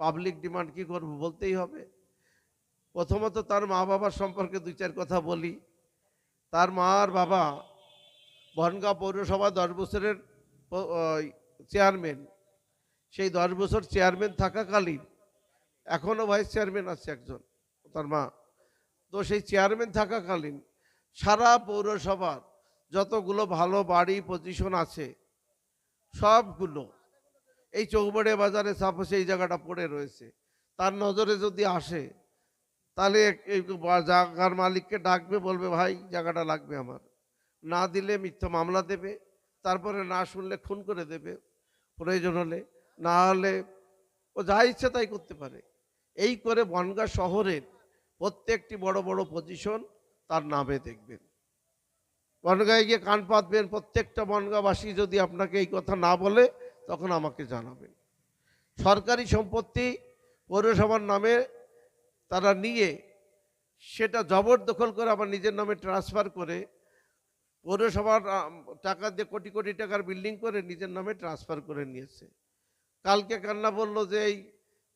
Public demand কি করব, বলতেই হবে। প্রথমত তার মা বাবার সম্পর্কে দুই চার কথা বলি। তার মা আর বাবা বনগাঁ পৌরসভা 10 বছরের চেয়ারম্যান। সেই 10 বছর চেয়ারম্যান থাকাকালীন এখনও ভাইস চেয়ারম্যান আছে একজন, তার মা। তো সেই চেয়ারম্যান থাকাকালীন সারা পৌরসভার যতগুলো ভালো বাড়ি পজিশন আছে সবগুলো এই চৌবাড়িয়া বাজারে সাপোজ এই জায়গাটা পড়ে রয়েছে, তার নজরে যদি আসে তাহলে এই জায়গার মালিককে ডাকবে, বলবে ভাই জায়গাটা লাগবে আমার, না দিলে মিথ্যা মামলা দেবে, তারপরে না শুনলে খুন করে দেবে প্রয়োজন হলে, না হলে ও যা ইচ্ছে তাই করতে পারে। এই করে বনগাঁ শহরের প্রত্যেকটি বড় বড় পজিশন তার নামে দেখবেন। বনগাঁয় গিয়ে কান পাতবেন, প্রত্যেকটা বনগাঁবাসী যদি আপনাকে এই কথা না বলে তখন আমাকে জানাবেন। সরকারি সম্পত্তি পৌরসভার নামে তারা নিয়ে সেটা জবরদখল করে আবার নিজের নামে ট্রান্সফার করে পৌরসভার টাকা দিয়ে কোটি কোটি টাকার বিল্ডিং করে নিজের নামে ট্রান্সফার করে নিয়েছে। কালকে কান্না বললো যে এই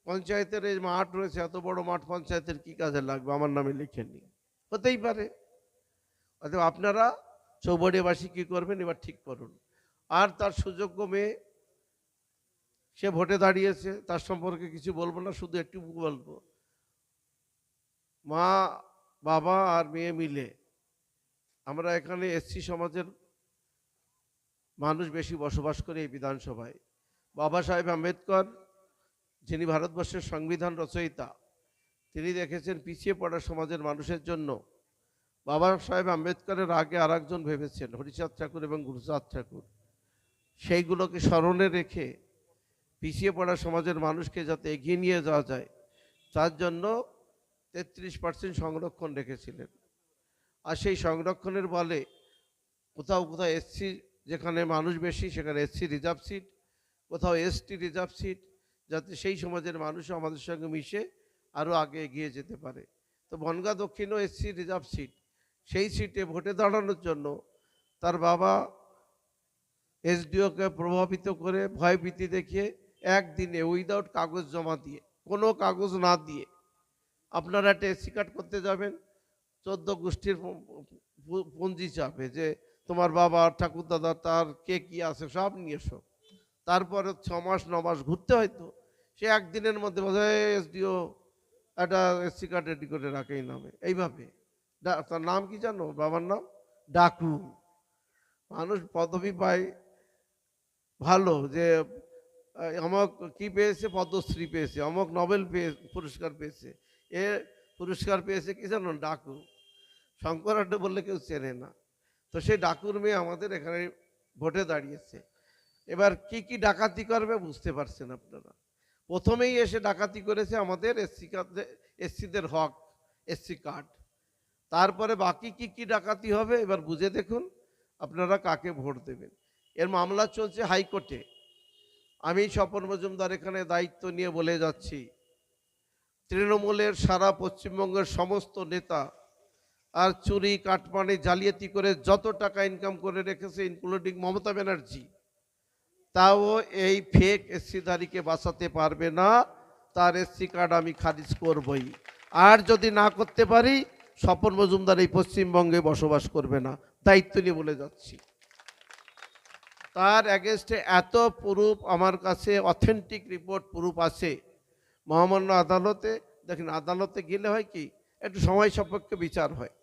পঞ্চায়েতের এই মাঠ রয়েছে, এত বড় মাঠ পঞ্চায়েতের কি কাজে লাগবে, আমার নামে লিখে নি। হতেই পারে। অতএব আপনারা চৌবাড়িয়াবাসী কি করবেন এবার ঠিক করুন। আর তার সুযোগ্য মেয়ে, সে ভোটে দাঁড়িয়েছে, তার সম্পর্কে কিছু বলবো না, শুধু একটু বলবো, মা বাবা আর মেয়ে মিলে আমরা এখানে এসসি সমাজের মানুষ বেশি বসবাস করে এই বিধানসভায়। বাবা সাহেব আম্বেদকর, যিনি ভারতবর্ষের সংবিধান রচয়িতা, তিনি দেখেছেন পিছিয়ে পড়া সমাজের মানুষের জন্য বাবা সাহেব আম্বেদকরের আগে আর একজন ভেবেছেন, হরিচাঁদ ঠাকুর এবং গুরুচাঁদ ঠাকুর। সেইগুলোকে স্মরণে রেখে পিছিয়ে পড়া সমাজের মানুষকে যাতে এগিয়ে নিয়ে যাওয়া যায় তার জন্য 33% সংরক্ষণ রেখেছিলেন। আর সেই সংরক্ষণের বলে কোথাও কোথাও এসসি, যেখানে মানুষ বেশি সেখানে এসসি রিজার্ভ সিট, কোথাও এসটি রিজার্ভ সিট, যাতে সেই সমাজের মানুষও আমাদের সঙ্গে মিশে আরও আগে এগিয়ে যেতে পারে। তো বনগাঁ দক্ষিণও এসসি রিজার্ভ সিট, সেই সিটে ভোটে দাঁড়ানোর জন্য তার বাবা এসডিওকে প্রভাবিত করে ভয়ভীতি দেখিয়ে একদিনে উইদাউট কাগজ জমা দিয়ে, কোনো কাগজ না দিয়ে, আপনারা একটা এসসি কার্ড করতে যাবেন, 14 গোষ্ঠীর পঞ্জি চাপে যে তোমার বাবা ঠাকুর দাদা তার কে কি আছে সব নিয়ে এসো। তারপরে 6 মাস 9 মাস ঘুরতে হয়তো, সে একদিনের মধ্যে বোঝায় এসডিও একটা এসসি কার্ড রেডি করে রাখে এই নামে। এইভাবে তার নাম কি জানো, বাবার নাম ডাকু। মানুষ পদবি পায় ভালো, যে অমক কি পেয়েছে, পদ্মশ্রী পেয়েছে, অমক নোবেল পুরস্কার পেয়েছে, এ পুরস্কার পেয়েছে কি জানো, ডাকু। শঙ্করাড্ড বললে কেউ চেনে না। তো সেই ডাকুর মেয়ে আমাদের এখানে ভোটে দাঁড়িয়েছে। এবার কি কি ডাকাতি করবে বুঝতে পারছেন আপনারা। প্রথমেই এসে ডাকাতি করেছে আমাদের এসসিদের হক, এসসি কার্ড। তারপরে বাকি কি কি ডাকাতি হবে এবার বুঝে দেখুন আপনারা কাকে ভোট দেবেন। এর মামলা চলছে হাইকোর্টে। আমি স্বপন মজুমদার এখানে দায়িত্ব নিয়ে বলে যাচ্ছি, তৃণমূলের সারা পশ্চিমবঙ্গের সমস্ত নেতা আর চুরি কাটমানি জালিয়াতি করে যত টাকা ইনকাম করে রেখেছে, ইনক্লুডিং মমতা ব্যানার্জি, তাও এই ফেক এসসিধারীকে বাঁচাতে পারবে না। তার এসসি কার্ড আমি খারিজ করবই। আর যদি না করতে পারি, স্বপন মজুমদার এই পশ্চিমবঙ্গে বসবাস করবে না, দায়িত্ব নিয়ে বলে যাচ্ছি। তার অ্যাগেনস্টে এত প্রুফ আমার কাছে, অথেন্টিক রিপোর্ট প্রুফ আছে মহামান্য আদালতে। দেখেন, আদালতে গেলে হয় কি, একটু সময় সাপেক্ষ বিচার হয়।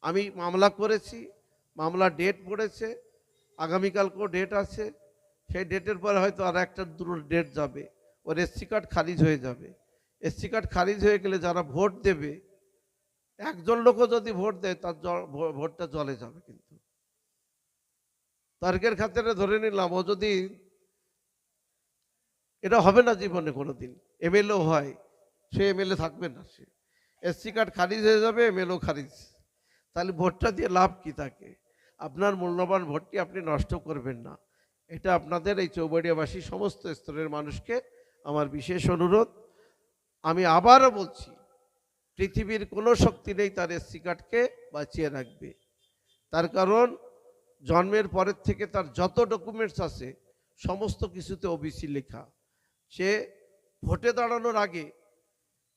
আমি মামলা করেছি, মামলা ডেট পড়েছে, আগামীকালকেও ডেট আছে। সেই ডেটের পরে হয়তো আর একটা দুটো ডেট যাবে, ওর এসসি কার্ড খারিজ হয়ে যাবে। এসসি কার্ড খারিজ হয়ে গেলে যারা ভোট দেবে, একজন লোকও যদি ভোট দেয় তার ভোটটা জলে যাবে। কিন্তু তর্কের খাতিরে ধরে নিলাম ও যদি, এটা হবে না জীবনে কোনোদিন, এমএলএ হয়, সে এমএলএ থাকবে না, সে এসসি কার্ড খারিজ হয়ে যাবে, এমএলএ খারিজ, তাহলে ভোটটা দিয়ে লাভ কি থাকে? আপনার মূল্যবান ভোটটি আপনি নষ্ট করবেন না। এটা আপনাদের এই চৌবাড়িয়াবাসী সমস্ত স্তরের মানুষকে আমার বিশেষ অনুরোধ। আমি আবারও বলছি, পৃথিবীর কোনো শক্তি নেই তার এসসি কার্ডকে বাঁচিয়ে রাখবে। তার কারণ জন্মের পরের থেকে তার যত ডকুমেন্টস আছে সমস্ত কিছুতে ওবিসি লেখা। সে ভোটে দাঁড়ানোর আগে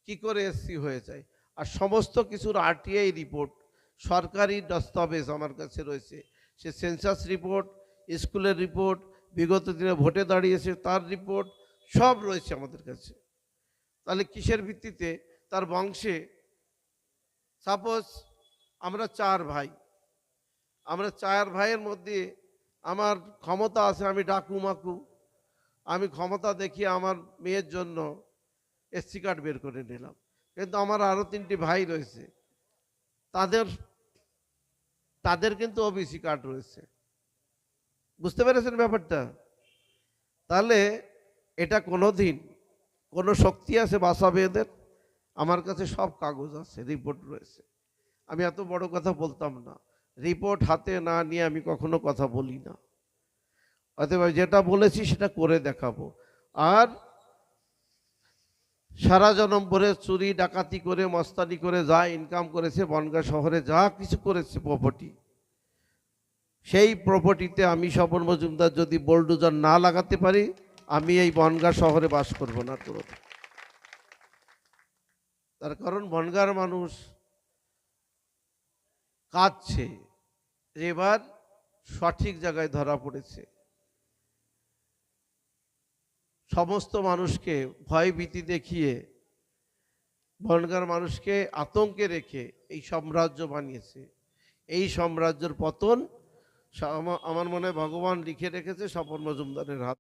কি করে এসসি হয়ে যায়। আর সমস্ত কিছুর আরটিআই রিপোর্ট, সরকারি দস্তাবেজ আমার কাছে রয়েছে। সে সেন্সাস রিপোর্ট, স্কুলের রিপোর্ট, বিগত দিনে ভোটে দাঁড়িয়েছে তার রিপোর্ট, সব রয়েছে আমাদের কাছে। তাহলে কিসের ভিত্তিতে তার বংশে, সাপোজ আমরা 4 ভাই, আমরা 4 ভাইয়ের মধ্যে আমার ক্ষমতা আছে, আমি ডাকু মাকু, আমি ক্ষমতা দেখিয়ে আমার মেয়ের জন্য এসসি কার্ড বের করে নিলাম, কিন্তু আমার আরো 3টি ভাই রয়েছে, তাদের তাদের কিন্তু ওবিসি কার্ড রয়েছে। বুঝতে পেরেছেন ব্যাপারটা? তাহলে এটা কোনোদিন কোনো শক্তি আছে বাঁচাবে এদের? আমার কাছে সব কাগজ আছে, রিপোর্ট রয়েছে। আমি এত বড় কথা বলতাম না, রিপোর্ট হাতে না নিয়ে আমি কখনো কথা বলি না। অতএব যেটা বলেছি সেটা করে দেখাবো। আর সারা জনম ভরে চুরি ডাকাতি করে মস্তানি করে যা ইনকাম করেছে, বনগাঁ শহরে যা কিছু করেছে প্রপার্টি, সেই প্রপার্টিতে আমি স্বপন মজুমদার যদি বোলডোজার না লাগাতে পারি, আমি এই বনগাঁ শহরে বাস করব না। তার কারণ বনগাঁর মানুষ কাঁদছে, এবার সঠিক জায়গায় ধরা পড়েছে। সমস্ত মানুষকে ভয় ভীতি দেখিয়ে বনগাঁর মানুষকে আতঙ্কে রেখে এই সাম্রাজ্য বানিয়েছে। এই সাম্রাজ্যের পতন আমার মনে হয় ভগবান লিখে রেখেছে স্বপন মজুমদারের হাত।